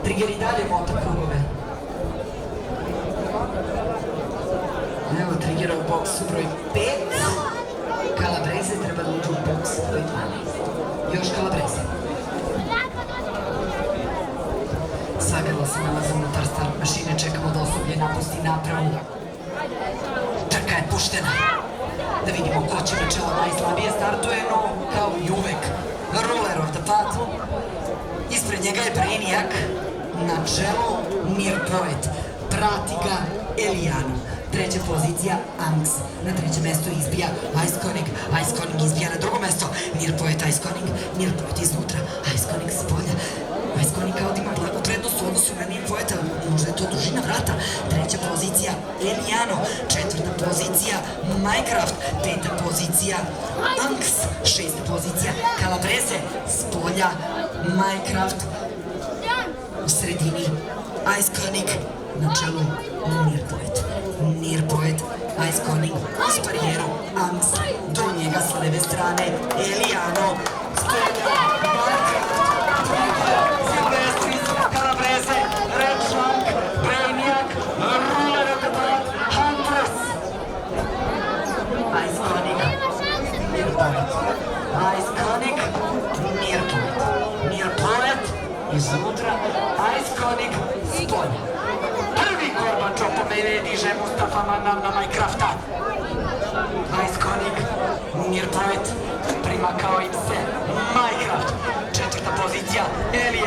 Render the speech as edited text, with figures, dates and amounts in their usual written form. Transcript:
Trigger i dalje mota krugove. Evo Trigger u boksu broj 5. Kalabrese treba da uđe u boks broj 12. Još Kalabrese. Sagrla se nalazi unutar start mašine, čekamo da osoblje napusti napravu. Trka je puštena. Da vidimo ko će na čelo najslabije startuje, no kao i uvek, ruler of the pad. Ispred njega je Brainiac, na čelu Mirpoet, prati ga Elijano. Treća pozicija Anks, na treće mesto izbija Iceconig, Iceconig izbija na drugo mesto, Mirpoet, Iceconig, Mirpoet iznutra, Iceconig s polja. Iceconig kao da ima blagu prednost u odnosu na Mirpoeta, možda je to dužina vrata. Treća pozicija Elijano, četvrta pozicija Minecraft, peta pozicija Anks, šesta pozicija Calabrese s polja, Minecraft u sredini, Iceconig na čelu Mirpoet. Mirpoet, Iceconig uz barijeru, Anks do njega s leve strane, Elijano s polja, Silvestris, Calabrese, Red Shank, Brainiac, ruler of the pad, Hunters, Iceconig, Mirpoet, Iceconig, Mirpoet, Mirpoet iznutra, Iceconig s polja. Prvi Gorbačov po mene diže Mustafa Manam na Minecrafta. Iceconig, Mirpoet, prima kao im se Minecraft. Četvrta pozicija Elija.